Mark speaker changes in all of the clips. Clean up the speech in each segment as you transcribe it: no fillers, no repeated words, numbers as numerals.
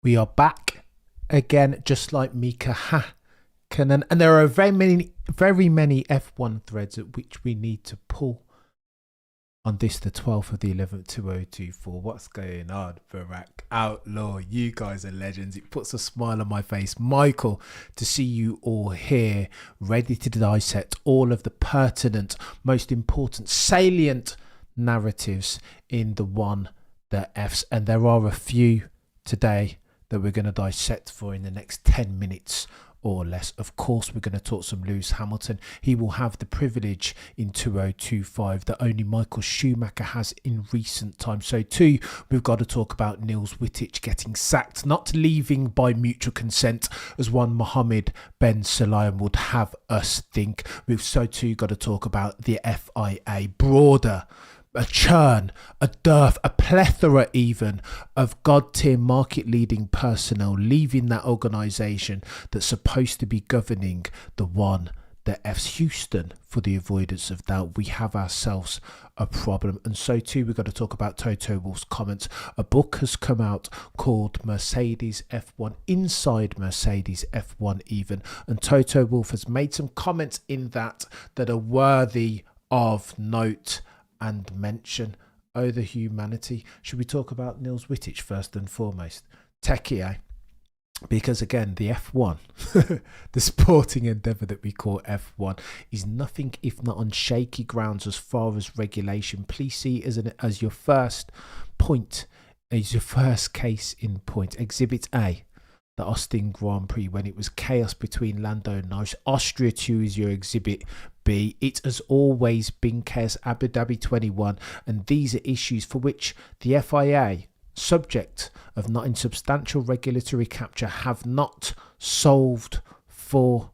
Speaker 1: We are back again, just like Mika Hakkinen, and there are very many F1 threads at which we need to pull on this, the 12th of the 11th, 2024. What's going on, Barack Outlaw? You guys are legends. It puts a smile on my face, Michael, to see you all here, ready to dissect all of the pertinent, most important, salient narratives in the Fs, and there are a few today that we're going to dissect for in the next 10 minutes or less. Of course, we're going to talk some Lewis Hamilton. He will have the privilege in 2025 that only Michael Schumacher has in recent times. So too, we've got to talk about Niels Wittich getting sacked, not leaving by mutual consent, as one Mohammed Ben Sulayem would have us think. We've so too got to talk about the FIA, broader, a churn, a dearth, a plethora even of God-tier market-leading personnel leaving that organisation that's supposed to be governing the F's. Houston, for the avoidance of doubt, we have ourselves a problem. And so too, we've got to talk about Toto Wolff's comments. A book has come out called Mercedes F1, Inside Mercedes F1 even, and Toto Wolff has made some comments in that are worthy of note and mention. Oh, the humanity. Should we talk about Niels Wittich first and foremost? Techie, eh? Because again, the F1, the sporting endeavour that we call F1, is nothing if not on shaky grounds as far as regulation. Please see it as your first point, as your first case in point. Exhibit A, the Austin Grand Prix, when it was chaos between Lando and Norris. Austria 2 is your Exhibit B. It has always been chaos. Abu Dhabi 21, and these are issues for which the FIA, subject of not insubstantial regulatory capture, have not solved for.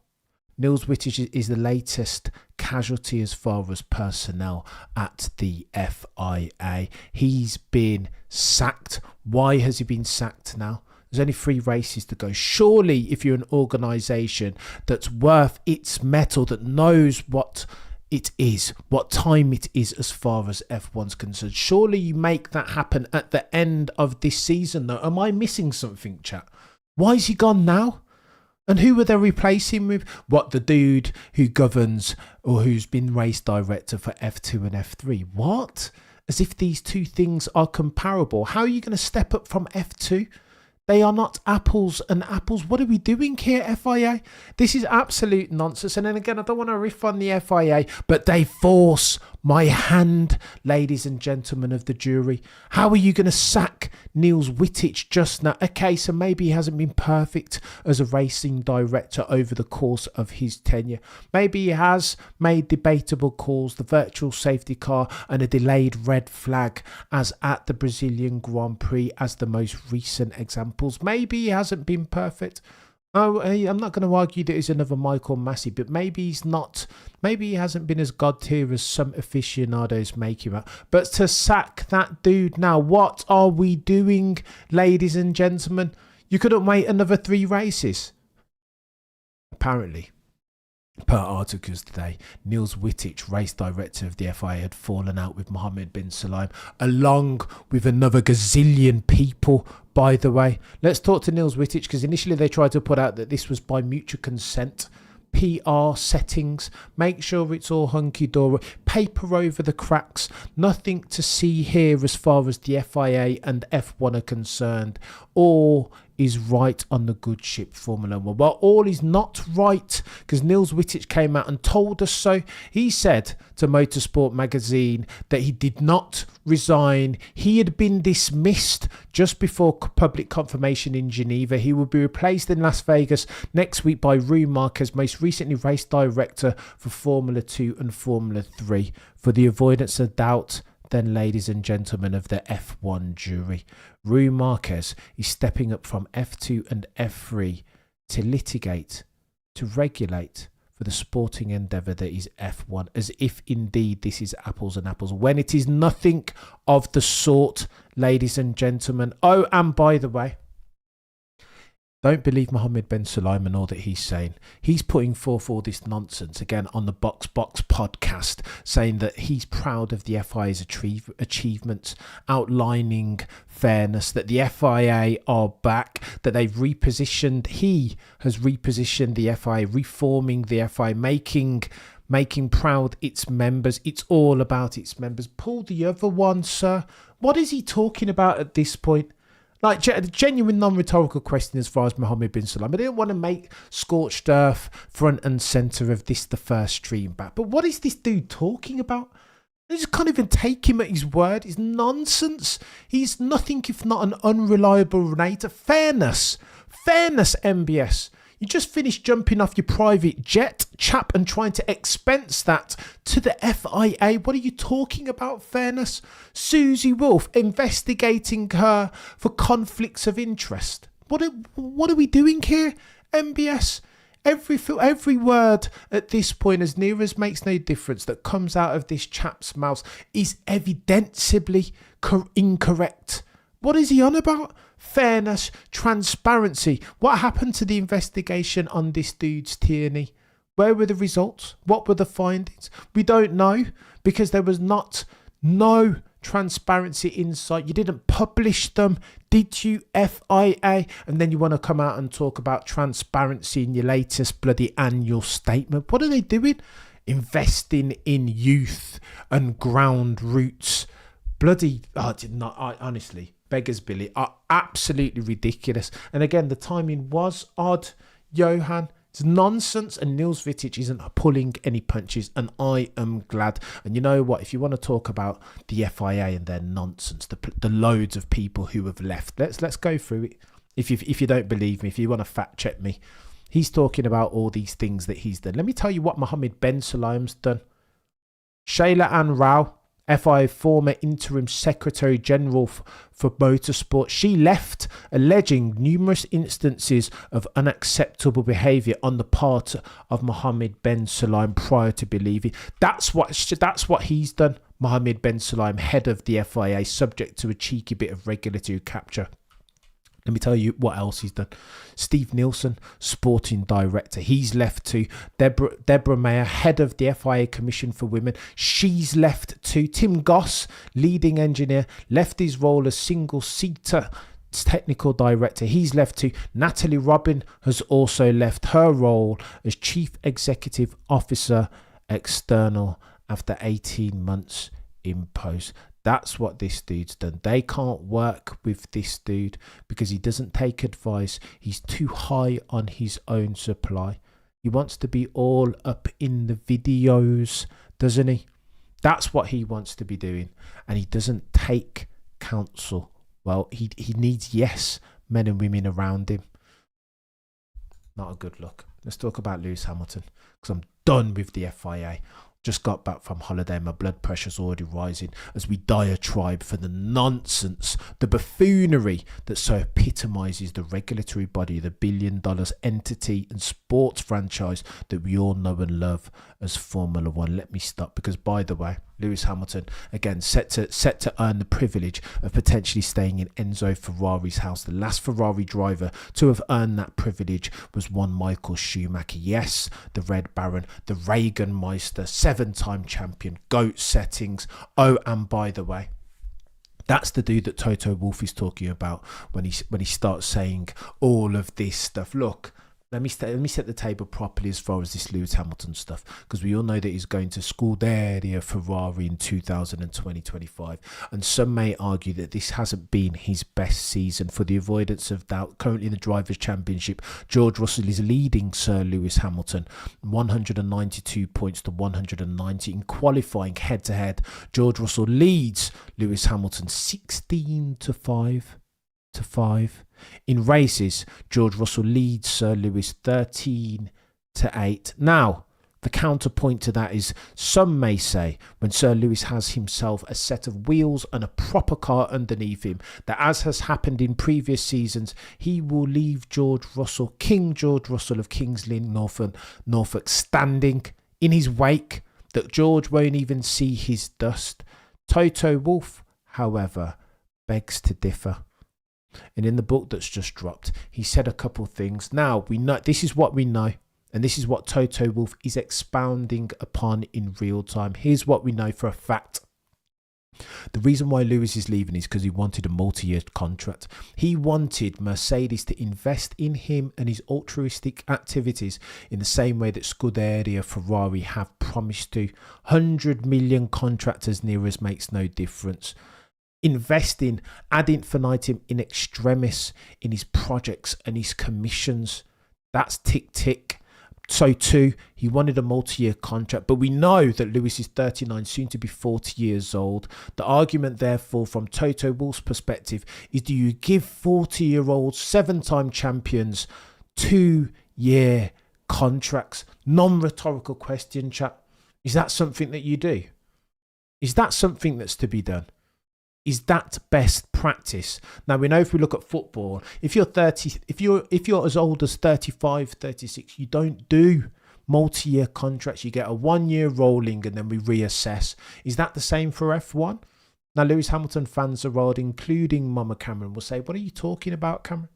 Speaker 1: Niels Wittich is the latest casualty as far as personnel at the FIA. He's been sacked. Why has he been sacked now? There's only 3 races to go. Surely, if you're an organisation that's worth its mettle, that knows what it is, what time it is as far as F1's concerned, surely you make that happen at the end of this season, though. Am I missing something, chat? Why is he gone now? And who are they replacing with? What, the dude who governs or who's been race director for F2 and F3? What? As if these two things are comparable. How are you going to step up from F2? They are not apples and apples. What are we doing here, FIA? This is absolute nonsense. And then again, I don't want to riff on the FIA, but they force my hand, ladies and gentlemen of the jury. How are you going to sack Niels Wittich just now? Okay, so maybe he hasn't been perfect as a racing director over the course of his tenure. Maybe he has made debatable calls, the virtual safety car and a delayed red flag as at the Brazilian Grand Prix as the most recent examples. Maybe he hasn't been perfect. Oh, I'm not going to argue that he's another Michael Massey, but maybe he's not. Maybe he hasn't been as god tier as some aficionados make him out. But to sack that dude now, what are we doing, ladies and gentlemen? You couldn't wait another 3 races. Apparently, per articles today, Niels Wittich, race director of the FIA, had fallen out with Mohammed bin Sulayem, along with another gazillion people, by the way. Let's talk to Niels Wittich, because initially they tried to put out that this was by mutual consent. PR settings, make sure it's all hunky-dory, paper over the cracks, nothing to see here as far as the FIA and F1 are concerned. All is right on the good ship Formula 1. Well, all is not right, because Niels Wittich came out and told us so. He said to Motorsport magazine that he did not resign. He had been dismissed just before public confirmation in Geneva. He will be replaced in Las Vegas next week by Rui Marquez, most recently race director for Formula 2 and Formula 3. For the avoidance of doubt, then, ladies and gentlemen of the F1 jury, Rui Marquez is stepping up from F2 and F3 to litigate, to regulate for the sporting endeavour that is F1, as if indeed this is apples and apples, when it is nothing of the sort, ladies and gentlemen. Oh, and by the way, Don't believe Mohammed Ben Sulayem and all that he's saying. He's putting forth all this nonsense again on the Box podcast, saying that he's proud of the FIA's achievements, outlining fairness, that the FIA are back, that he has repositioned the FIA, reforming the FIA, making proud its members. It's all about its members. Pull the other one, sir. What is he talking about at this point? Like, genuine non-rhetorical question as far as Mohammed bin Sulayem. I didn't want to make scorched earth front and centre of this, the first stream back. But what is this dude talking about? I just can't even take him at his word. It's nonsense. He's nothing if not an unreliable narrator. Fairness, MBS. You just finished jumping off your private jet, chap, and trying to expense that to the FIA. What are you talking about, fairness? Susie Wolff, investigating her for conflicts of interest. What are we doing here, MBS? Every word at this point, as near as makes no difference, that comes out of this chap's mouth is evidently incorrect. What is he on about? Fairness, transparency. What happened to the investigation on this dude's tyranny? Where were the results? What were the findings? We don't know, because there was no transparency insight. You didn't publish them, did you, FIA? And then you want to come out and talk about transparency in your latest bloody annual statement. What are they doing? Investing in youth and ground roots. Bloody, honestly, beggars Billy are absolutely ridiculous. And again, the timing was odd, Johan. It's nonsense, and Nils Vitic isn't pulling any punches, and I am glad. And you know what? If you want to talk about the FIA and their nonsense, the loads of people who have left, let's go through it. If you don't believe me, if you want to fact check me, he's talking about all these things that he's done. Let me tell you what Mohammed Ben Sulayem's done. Shayla Ann Rao, FIA former interim secretary general for motorsport, she left alleging numerous instances of unacceptable behaviour on the part of Mohammed Ben Sulayem prior to believing. That's what he's done. Mohammed Ben Sulayem, head of the FIA, subject to a cheeky bit of regulatory capture. Let me tell you what else he's done. Steve Nielsen, sporting director. He's left too. Deborah Mayer, head of the FIA Commission for Women. She's left too. Tim Goss, leading engineer, left his role as single-seater technical director. He's left too. Natalie Robin has also left her role as chief executive officer external after 18 months in post. That's what this dude's done. They can't work with this dude because he doesn't take advice. He's too high on his own supply. He wants to be all up in the videos, doesn't he? That's what he wants to be doing. And he doesn't take counsel. Well, he needs yes men and women around him. Not a good look. Let's talk about Lewis Hamilton, because I'm done with the FIA. Just got back from holiday, my blood pressure's already rising as we diatribe for the nonsense, the buffoonery that so epitomises the regulatory body, the $1 billion entity and sports franchise that we all know and love as Formula One. Let me stop, because by the way, Lewis Hamilton, again, set to earn the privilege of potentially staying in Enzo Ferrari's house. The last Ferrari driver to have earned that privilege was one Michael Schumacher. Yes, the Red Baron, the Reagan Meister, 7-time champion, GOAT settings. Oh, and by the way, that's the dude that Toto Wolff is talking about when he starts saying all of this stuff. Look, let me set the table properly as far as this Lewis Hamilton stuff, because we all know that he's going to Scuderia Ferrari in 2020-25, and some may argue that this hasn't been his best season. For the avoidance of doubt, currently in the Drivers' Championship, George Russell is leading Sir Lewis Hamilton 192 points to 190 in qualifying head-to-head. George Russell leads Lewis Hamilton 16 to 5. In races, George Russell leads Sir Lewis 13 to 8. Now, the counterpoint to that is, some may say, when Sir Lewis has himself a set of wheels and a proper car underneath him, that as has happened in previous seasons, he will leave George Russell, King George Russell of Kings Lynn, Norfolk, standing in his wake, that George won't even see his dust. Toto Wolff, however, begs to differ. And in the book that's just dropped, he said a couple things. Now, we know this is what we know. And this is what Toto Wolff is expounding upon in real time. Here's what we know for a fact. The reason why Lewis is leaving is because he wanted a multi-year contract. He wanted Mercedes to invest in him and his altruistic activities in the same way that Scuderia Ferrari have promised to. 100 million contract as near as makes no difference. Investing ad infinitum in extremis in his projects and his commissions. That's tick. So too, he wanted a multi-year contract, but we know that Lewis is 39, soon to be 40 years old. The argument, therefore, from Toto Wolff's perspective is, do you give 40-year-olds, 7-time champions, 2-year contracts? Non-rhetorical question, chap. Is that something that you do? Is that something that's to be done? Is that best practice? Now, we know if we look at football, if you're 30, if you're as old as 35, 36, you don't do multi-year contracts. You get a 1-year rolling and then we reassess. Is that the same for F1? Now, Lewis Hamilton fans around, including Mama Cameron, will say, what are you talking about, Cameron?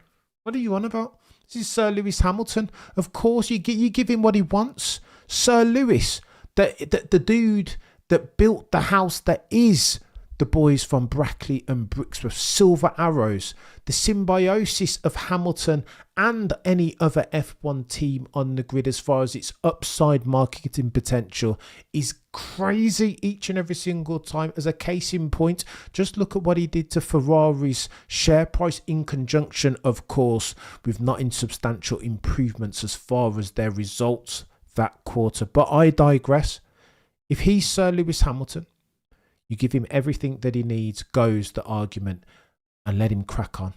Speaker 1: What are you on about? This is Sir Lewis Hamilton. Of course, you give him what he wants. Sir Lewis, the dude that built the house that is the boys from Brackley and Brixworth, Silver Arrows, the symbiosis of Hamilton and any other F1 team on the grid as far as its upside marketing potential is crazy each and every single time. As a case in point, just look at what he did to Ferrari's share price in conjunction, of course, with not insubstantial improvements as far as their results that quarter. But I digress. If he's Sir Lewis Hamilton, you give him everything that he needs, goes the argument, and let him crack on.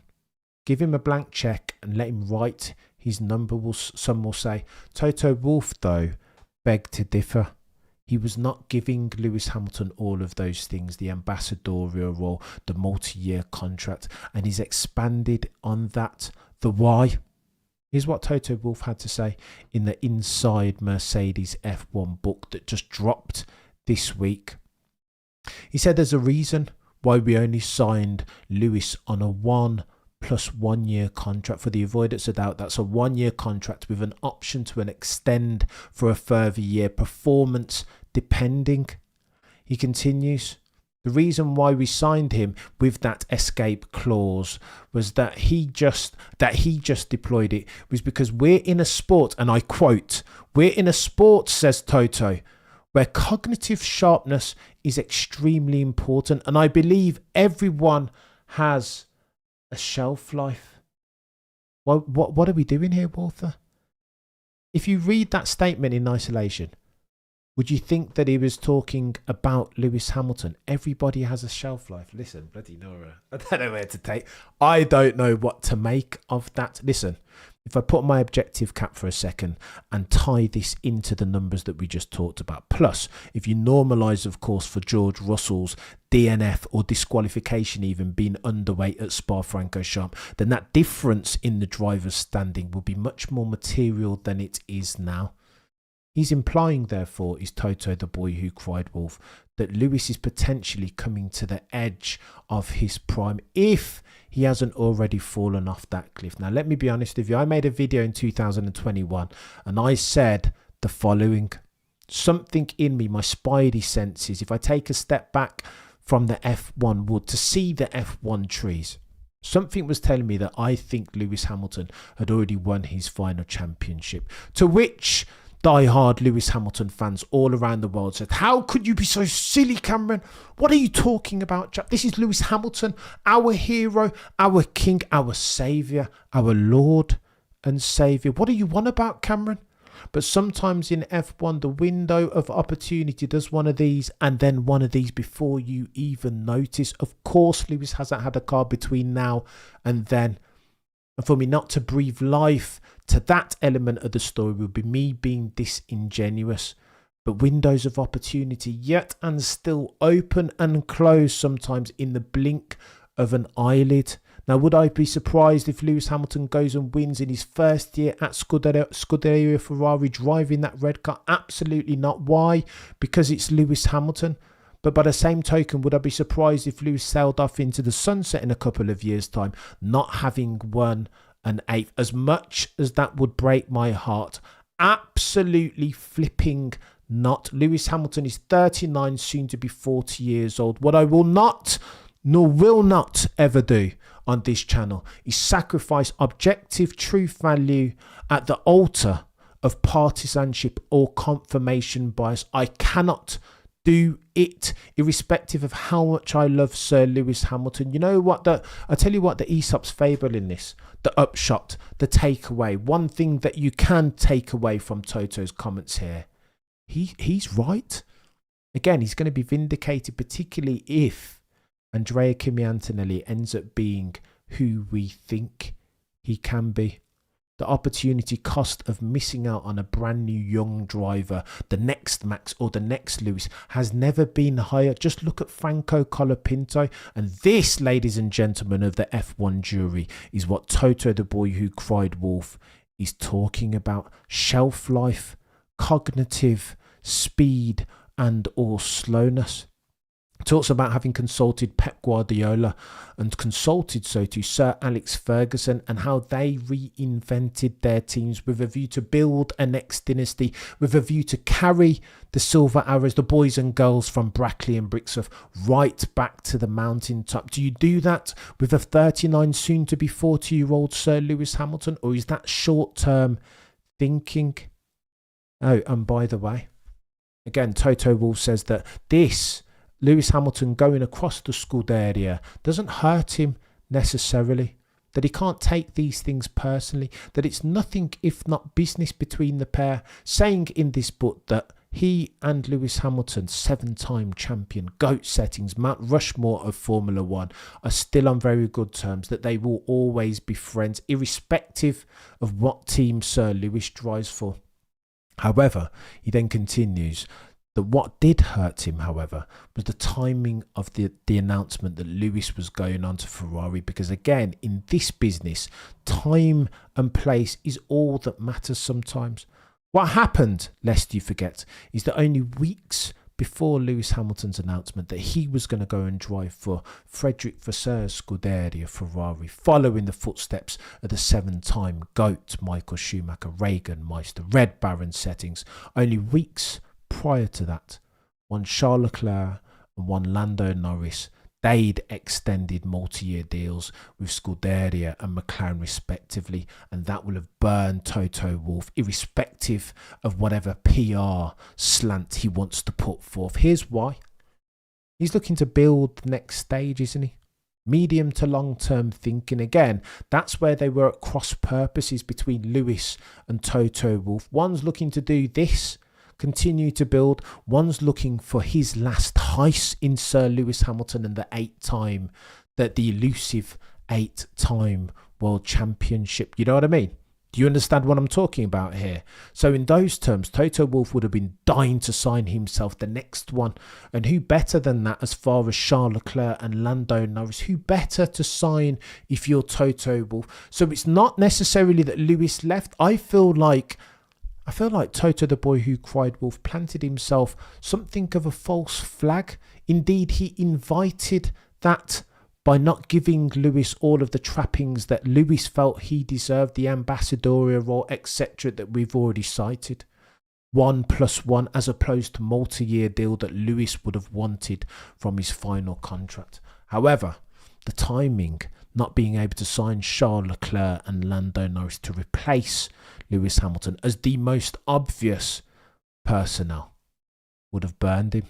Speaker 1: Give him a blank check and let him write his number, some will say. Toto Wolff, though, begged to differ. He was not giving Lewis Hamilton all of those things, the ambassadorial role, the multi-year contract, and he's expanded on that. The why? Here's what Toto Wolff had to say in the Inside Mercedes F1 book that just dropped this week. He said there's a reason why we only signed Lewis on a 1+1 year contract. For the avoidance of doubt, that's a 1-year contract with an option to extend for a further year, performance depending. He continues, the reason why we signed him with that escape clause was that he just deployed it was because we're in a sport, and I quote, we're in a sport, says Toto, where cognitive sharpness is extremely important, and I believe everyone has a shelf life. What are we doing here, Walter? If you read that statement in isolation, would you think that he was talking about Lewis Hamilton? Everybody has a shelf life. Listen, bloody Nora, I don't know where to take. I don't know what to make of that. Listen, if I put my objective cap for a second and tie this into the numbers that we just talked about, plus if you normalise, of course, for George Russell's DNF or disqualification even being underweight at Spa-Francorchamps, then that difference in the driver's standing will be much more material than it is now. He's implying, therefore, is Toto the boy who cried wolf, that Lewis is potentially coming to the edge of his prime if he hasn't already fallen off that cliff. Now, let me be honest with you. I made a video in 2021 and I said the following. Something in me, my spidey senses, if I take a step back from the F1 wood to see the F1 trees, something was telling me that I think Lewis Hamilton had already won his final championship. To which die-hard Lewis Hamilton fans all around the world said, how could you be so silly, Cameron? What are you talking about, chap? This is Lewis Hamilton, our hero, our king, our saviour, our Lord and Saviour. What are you on about, Cameron? But sometimes in F1, the window of opportunity does one of these and then one of these before you even notice. Of course, Lewis hasn't had a car between now and then. And for me not to breathe life to that element of the story would be me being disingenuous. But windows of opportunity yet and still open and close sometimes in the blink of an eyelid. Now, would I be surprised if Lewis Hamilton goes and wins in his first year at Scuderia Ferrari driving that red car? Absolutely not. Why? Because it's Lewis Hamilton. But by the same token, would I be surprised if Lewis sailed off into the sunset in a couple of years' time, not having won an 8th? As much as that would break my heart, absolutely flipping not. Lewis Hamilton is 39, soon to be 40 years old. What I will not, nor will not ever do on this channel is sacrifice objective truth value at the altar of partisanship or confirmation bias. I cannot do it, irrespective of how much I love Sir Lewis Hamilton. You know what? I tell you what, the Aesop's fable in this, the upshot, the takeaway, one thing that you can take away from Toto's comments here, he's right. Again, he's going to be vindicated, particularly if Andrea Kimi Antonelli ends up being who we think he can be. The opportunity cost of missing out on a brand new young driver, the next Max or the next Lewis, has never been higher. Just look at Franco Colapinto. And this, ladies and gentlemen of the F1 jury, is what Toto, the boy who cried wolf, is talking about. Shelf life, cognitive speed, and or slowness. Talks about having consulted Pep Guardiola and consulted so to Sir Alex Ferguson, and how they reinvented their teams with a view to build a next dynasty, with a view to carry the Silver Arrows, the boys and girls from Brackley and Brixworth, right back to the mountaintop. Do you do that with a 39, soon to be 40-year-old Sir Lewis Hamilton, or is that short-term thinking? Oh, and by the way, again, Toto Wolff says that this Lewis Hamilton going across the Scuderia doesn't hurt him necessarily, that he can't take these things personally, that it's nothing if not business between the pair, saying in this book that he and Lewis Hamilton, 7-time champion, GOAT settings, Mount Rushmore of Formula One, are still on very good terms, that they will always be friends, irrespective of what team Sir Lewis drives for. However, he then continues that what did hurt him, however, was the timing of the announcement that Lewis was going on to Ferrari, because again, in this business, time and place is all that matters sometimes. What happened, lest you forget, is that only weeks before Lewis Hamilton's announcement that he was going to go and drive for Frederick Vasseur's Scuderia Ferrari, following the footsteps of the 7-time GOAT Michael Schumacher, Reagan Meister, Red Baron settings, only weeks prior to that, one Charles Leclerc and one Lando Norris, they'd extended multi-year deals with Scuderia and McLaren respectively, and that will have burned Toto Wolff, irrespective of whatever PR slant he wants to put forth. Here's why. He's looking to build the next stage, isn't he? Medium to long-term thinking. Again, that's where they were at cross purposes between Lewis and Toto Wolff. One's looking to do this, continue to build. One's looking for his last heist in Sir Lewis Hamilton and the 8-time, the elusive 8-time world championship. You know what I mean? Do you understand what I'm talking about here? So in those terms, Toto Wolff would have been dying to sign himself the next one. And who better than that as far as Charles Leclerc and Lando Norris? Who better to sign if you're Toto Wolff? So it's not necessarily that Lewis left. I feel like Toto, the boy who cried wolf, planted himself something of a false flag. Indeed, he invited that by not giving Lewis all of the trappings that Lewis felt he deserved, the ambassadorial role, etc., that we've already cited. 1+1 as opposed to multi-year deal that Lewis would have wanted from his final contract. However, the timing, not being able to sign Charles Leclerc and Lando Norris to replace Lewis Hamilton as the most obvious personnel, would have burned him.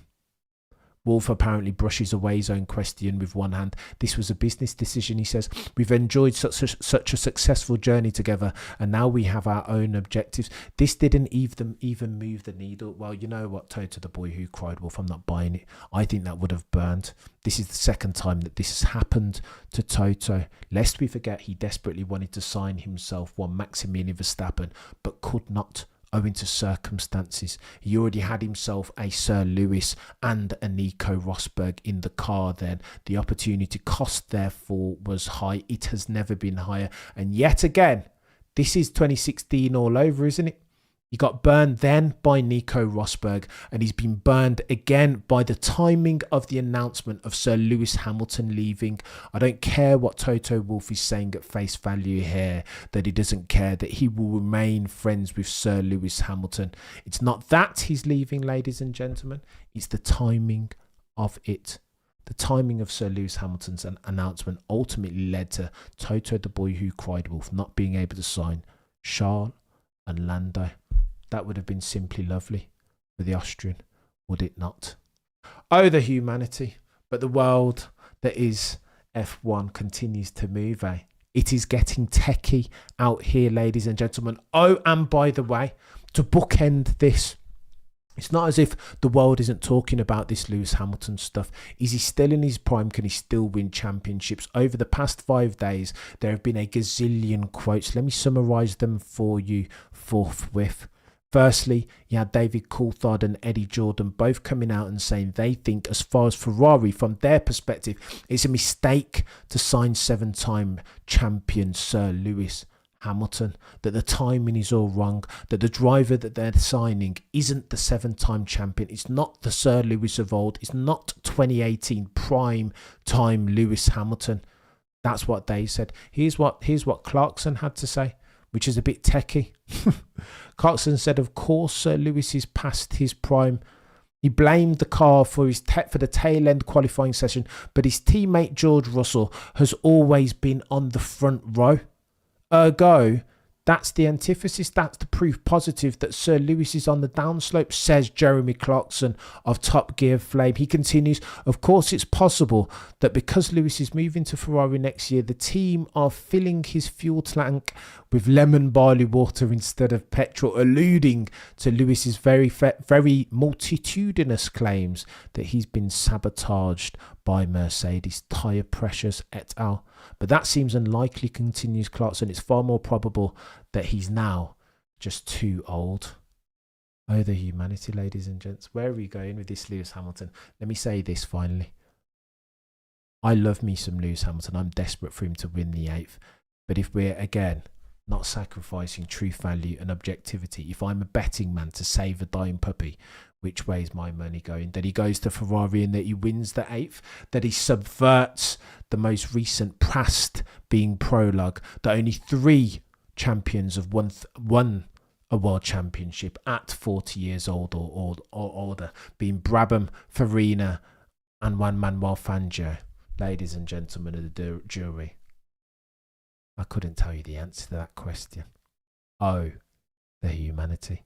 Speaker 1: Wolff apparently brushes away his own question with one hand. This was a business decision, he says. We've enjoyed such a successful journey together, and now we have our own objectives. This didn't even move the needle. Well, you know what, Toto, the boy who cried wolf, I'm not buying it. I think that would have burned. This is the second time that this has happened to Toto. Lest we forget, he desperately wanted to sign himself one Maximilian Verstappen, but could not, owing to circumstances. He already had himself a Sir Lewis and a Nico Rosberg in the car then. The opportunity cost, therefore, was high. It has never been higher. And yet again, this is 2016 all over, isn't it? He got burned then by Nico Rosberg, and he's been burned again by the timing of the announcement of Sir Lewis Hamilton leaving. I don't care what Toto Wolff is saying at face value here, that he doesn't care, that he will remain friends with Sir Lewis Hamilton. It's not that he's leaving, ladies and gentlemen. It's the timing of it. The timing of Sir Lewis Hamilton's announcement ultimately led to Toto, the boy who cried wolf, not being able to sign Charles and Lando. That would have been simply lovely for the Austrian, would it not? Oh, the humanity. But the world that is F1 continues to move, eh? It is getting techie out here, ladies and gentlemen. Oh, and by the way, to bookend this, it's not as if the world isn't talking about this Lewis Hamilton stuff. Is he still in his prime? Can he still win championships? Over the past 5 days, there have been a gazillion quotes. Let me summarise them for you forthwith. Firstly, you had David Coulthard and Eddie Jordan both coming out and saying they think, as far as Ferrari, from their perspective, it's a mistake to sign 7-time champion Sir Lewis Hamilton, that the timing is all wrong, that the driver that they're signing isn't the 7-time champion. It's not the Sir Lewis of old. It's not 2018 prime time Lewis Hamilton. That's what they said. Here's what Clarkson had to say, which is a bit techie. Clarkson said, of course, Sir Lewis is past his prime. He blamed the car for the tail end qualifying session, but his teammate George Russell has always been on the front row. Ergo, that's the antithesis. That's the proof positive that Sir Lewis is on the downslope, says Jeremy Clarkson of Top Gear Flame. He continues, of course, it's possible that because Lewis is moving to Ferrari next year, the team are filling his fuel tank with lemon barley water instead of petrol, alluding to Lewis's very multitudinous claims that he's been sabotaged by Mercedes tyre pressures et al. But that seems unlikely, continues Clarkson. It's far more probable that he's now just too old. Oh, the humanity, ladies and gents. Where are we going with this Lewis Hamilton? Let me say this finally. I love me some Lewis Hamilton. I'm desperate for him to win the 8th. But if we're, again, not sacrificing truth value and objectivity, if I'm a betting man to save a dying puppy, which way is my money going? That he goes to Ferrari and that he wins the 8th? That he subverts the most recent past being prologue? That only 3 champions have won a world championship at 40 years old or older, being Brabham, Farina and Juan Manuel Fangio. Ladies and gentlemen of the jury, I couldn't tell you the answer to that question. Oh, the humanity.